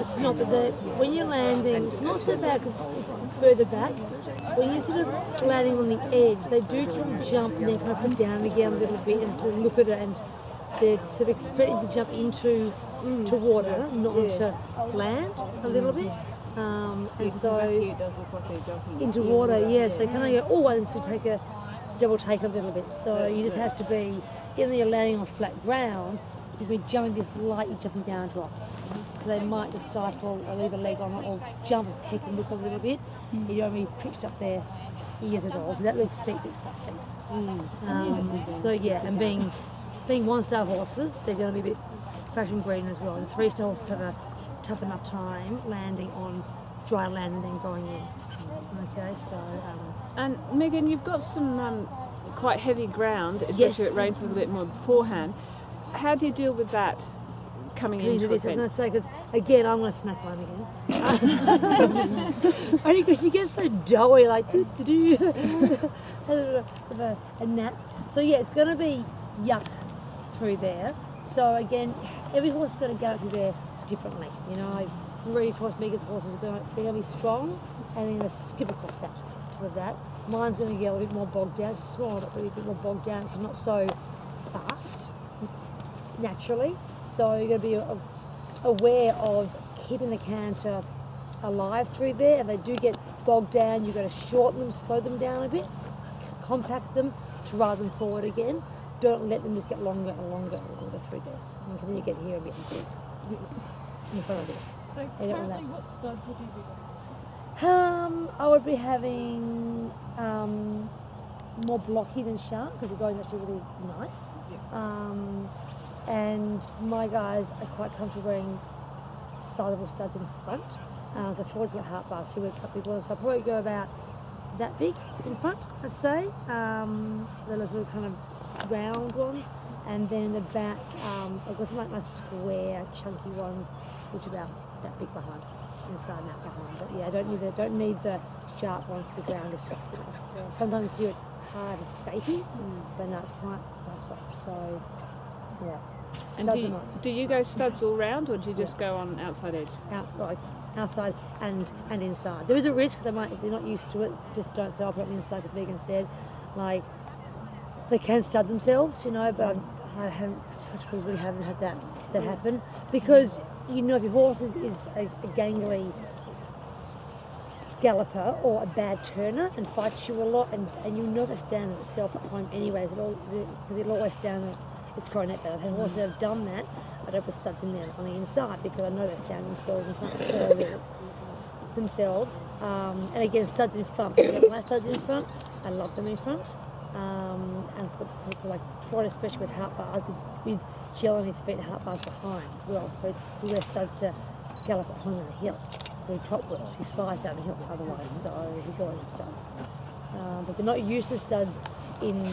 it's not. But when you're landing, it's not so bad because it's further back. When you're sort of landing on the edge, they do tend to jump and then kind of put down again a little bit and sort of look at it, and they're sort of expecting to jump into to water, not onto land a little bit. And so It does look like they're jumping into water, yes, they kind of go, oh, and so take a double take a little bit. So you just have to be, even though you're landing on flat ground, you'll be jumping this lightly jumping down drop. They might just stifle or leave a leg on it or jump and peck and look a little bit. You don't be pitched up their ears at all. So that looks steep, it's quite steep. So yeah, and being one-star horses, they're going to be a bit fashion green as well. The three-star horses have a tough enough time landing on dry land and then going in. Okay, so... And Megan, you've got some quite heavy ground, especially if it rains a little bit more beforehand. How do you deal with that coming into this? I was going to a fence? say, because again, I'm going to smack one again. Only because she gets so doughy, like, a nap. So yeah, it's going to be yuck through there. So again, every horse is going to go through there differently. You know, like Marie's horse, Megan's horses they're going to be strong, and then going to skip across that. Of that. Mine's going to get a little bit more bogged down. She's small, but really a bit more bogged down. She's not so fast naturally. So you're going to be aware of keeping the canter alive through there. If they do get bogged down, you've got to shorten them, slow them down a bit, compact them to drive them forward again. Don't let them just get longer and longer and longer through there. And then you get here a bit in front of this. So currently, what studs would you be doing? I would be having more blocky than sharp because the guy's actually really nice. And my guys are quite comfortable wearing sizable studs in front. So forwards got heart bars, so we're a couple of ones. So I'll probably go about that big in front, let's say. Those little kind of round ones. And then in the back, I've got some like my square, chunky ones, which are about that big behind. Inside and out behind, but yeah, I don't need the sharp ones to the ground is soft enough. Sometimes here it's hard and skatey, but no, it's quite soft. So yeah. And do you go studs all round, or do you just go on outside edge? Outside and inside. There is a risk if they're not used to it, just don't say I'll put it on the inside, because Megan said, like they can stud themselves, you know, but I really haven't had that happen, because you know if your horse is a gangly galloper or a bad turner and fights you a lot, and you know it stands itself at home anyways, because it'll always stand on its coronet bed. I've had horses that have done that. I don't put studs in there on the inside because I know they stand themselves in front themselves. And again, studs in front. My studs in front, I love them in front. And for like Florida, especially with heart bars, with gel on his feet and heart bars behind as well. So he wears studs to gallop at home on the hill. When he trot well, he slides down the hill otherwise, so he's always in studs. But they're not used to studs in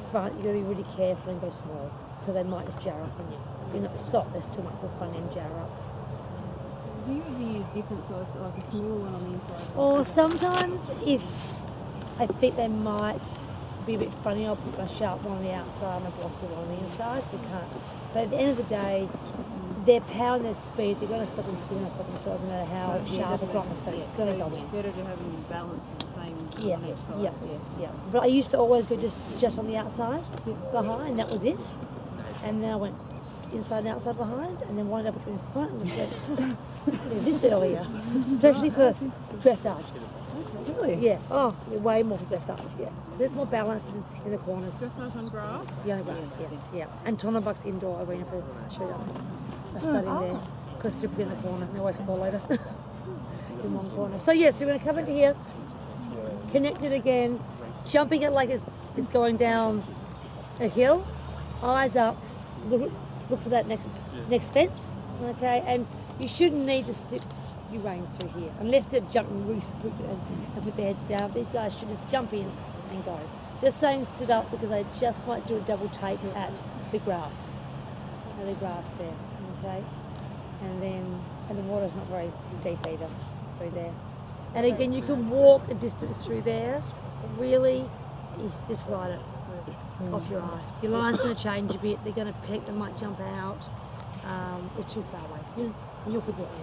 front. You've got to be really careful and go small, because they might just jar up on you. If you're not soft, there's too much for fun and jar up. Do you usually use different sizes, like a small one on the inside? Or sometimes, if I think they might be a bit funny, I'll put my sharp one on the outside and my blocky one on the inside. So they can't. But at the end of the day, their power and their speed, they're going to stop themselves no matter how sharp or block it's going to go in. Better to have them balanced in the same on each side. Yeah. But I used to always go just on the outside behind, and that was it. And then I went inside and outside behind, and then wound up with them in front and just went this earlier, especially for dressage. Really? Yeah. Oh, way more for dressage. Yeah. There's more balance in the corners. Dressage on grass? Yeah, on grass. Yeah. And Tonnebuck's indoor arena for show you. I studied there because it's in the corner. They always fall over in one corner. So yes, we're going to come into here, connected again, jumping it like it's going down a hill, eyes up, look for that next fence, okay? And you shouldn't need to slip your reins through here, unless they're jumping really quickly and put their heads down. These guys should just jump in and go. Just saying sit up because they just might do a double take at the grass. The grass there, okay? And the water's not very deep either through there. And again, you can walk a distance through there, but really, you just ride it off your eye. Your line's going to change a bit, they're going to peck, they might jump out. It's too far away. You'll forget it.